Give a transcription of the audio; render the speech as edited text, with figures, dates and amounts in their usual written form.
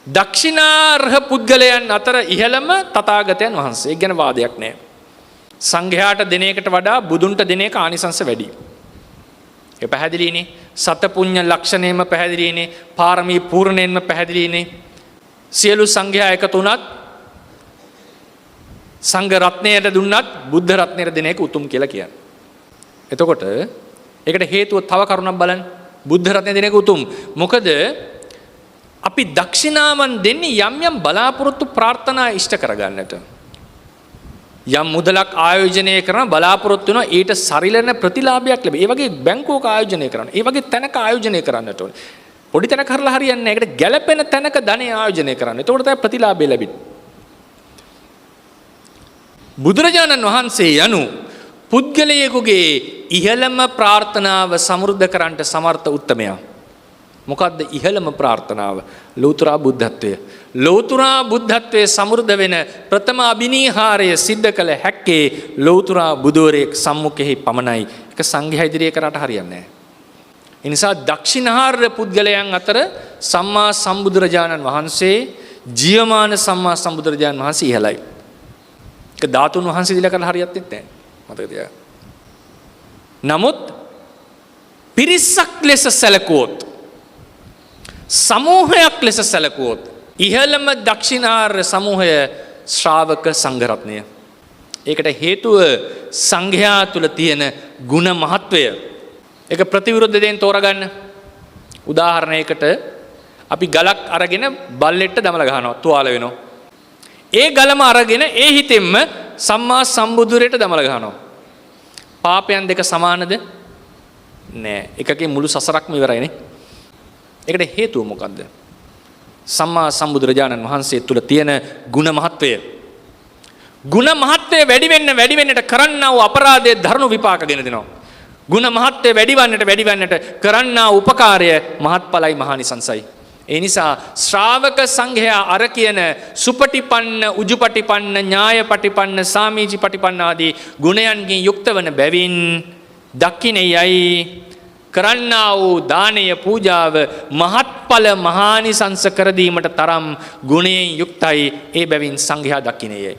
දක්ෂිනාර්හ පුද්ගලයන් අතර ඉහළම තථාගතයන් වහන්සේ. ඒ ගැන වාදයක් නැහැ. සංඝයාට දෙන එකට වඩා බුදුන්ට දෙන එක ආනිසංස වැඩි. ඒ පැහැදිලිනේ. සතපුඤ්ඤ ලක්ෂණයෙන්ම පැහැදිලිනේ. පාරමී පූර්ණයෙන්ම පැහැදිලිනේ. සියලු සංඝයා එකතු වුණත් සංඝ රත්නයට දුන්නත් බුද්ධ රත්නයට දෙන එක උතුම් කියලා කියන්නේ. එතකොට ඒකට හේතුව තව කරුණක් බලන්න. බුද්ධ රත්නය දෙන එක උතුම්. මොකද අපි දක්ෂිනාවන් දෙන්නේ යම් යම් බලාපොරොත්තු ප්‍රාර්ථනා ඉෂ්ට කරගන්නට. යම් මුදලක් ආයෝජනය කරන බලාපොරොත්තු වෙනවා ඊට සරිලන ප්‍රතිලාභයක් ලැබෙයි. ඒ වගේ බැංකුවක ආයෝජනය කරන්න. ඒ වගේ තැනක ආයෝජනය කරන්නට ඕනේ. පොඩි තැනක හරලා හරියන්නේ නැහැ. ඒකට ගැළපෙන තැනක ධනෙ ආයෝජනය කරන්න. එතකොට තමයි ප්‍රතිලාභය ලැබෙන්නේ. බුදුරජාණන් වහන්සේ යනු පුද්ගලයෙකුගේ ඉහළම ප්‍රාර්ථනාව සමෘද්ධ කරන්නට සමර්ථ උත්තමයා. මොකද්ද ඉහළම ප්‍රාර්ථනාව? ලෞතර බුද්ධත්වය. ලෞතර බුද්ධත්වයේ සමෘද්ධ වෙන ප්‍රථම අබිනීහාරය සිද්ධ කළ හැක්කේ ලෞතර බුදුවරයෙක් සම්මුඛෙහි පමණයි. ඒක සංඝයා ඉදිරියේ කරාට හරියන්නේ නැහැ. ඒ නිසා දක්ෂිනාර්ය පුද්ගලයන් අතර සම්මා සම්බුදුරජාණන් වහන්සේ ජීවමාන සම්මා සම්බුදුරජාණන් වහන්සේ ඉහළයි. ඒක ධාතුන් වහන්සේ දිලා කරලා හරියන්නේ නැහැ. මතක තියාගන්න. නමුත් පිරිසක් ලෙස සැලකුවොත් සමූහයක් ලෙස සැලකුවොත් ඉහළම දක්ෂිනාර්ය සමූහය ශ්‍රාවක සංඝරත්නය. ඒකට හේතුව සංඝයා තුල තියෙන ಗುಣ මහත්වය. ඒක ප්‍රතිවිරුද්ධ දෙයෙන් තෝරගන්න. උදාහරණයකට අපි ගලක් අරගෙන බල්ලෙට්ට දමලා ගහනවා තුවාල වෙනවා. ඒ ගලම අරගෙන ඒ හිතෙන්ම සම්මා සම්බුදුරයට දමලා ගහනවා. පාපයන් දෙක සමානද? නෑ. එකකේ මුළු සසරක්ම ඉවරයිනේ. ඒකට හේතුව මොකද්ද? සම්මා සම්බුදුරජාණන් වහන්සේ තුල තියෙන ಗುಣ මහත්වය. ಗುಣ මහත්වය වැඩි වෙන්නට කරන්නා වූ අපරාධයේ ධර්ම විපාක ගෙන දෙනවා. ಗುಣ මහත්වය වැඩි වන්නට කරන්නා උපකාරය මහත්ඵලයි මහානිසංසයි. ඒ නිසා ශ්‍රාවක සංඝයා අර කියන සුපටිපන්න, උජුපටිපන්න, ඥායපටිපන්න, සාමීචිපටිපන්න ආදී ගුණයන්ගෙන් යුක්ත වන බැවින් දක්ඛිනෙයයි කරන්නා වූ දානය පූජාව මහත්ඵල මහානිසංස කර දීමට තරම් ගුණයෙන් යුක්තයි. ඒ බැවින් සංඝයා දක්ඛිනෙයයි.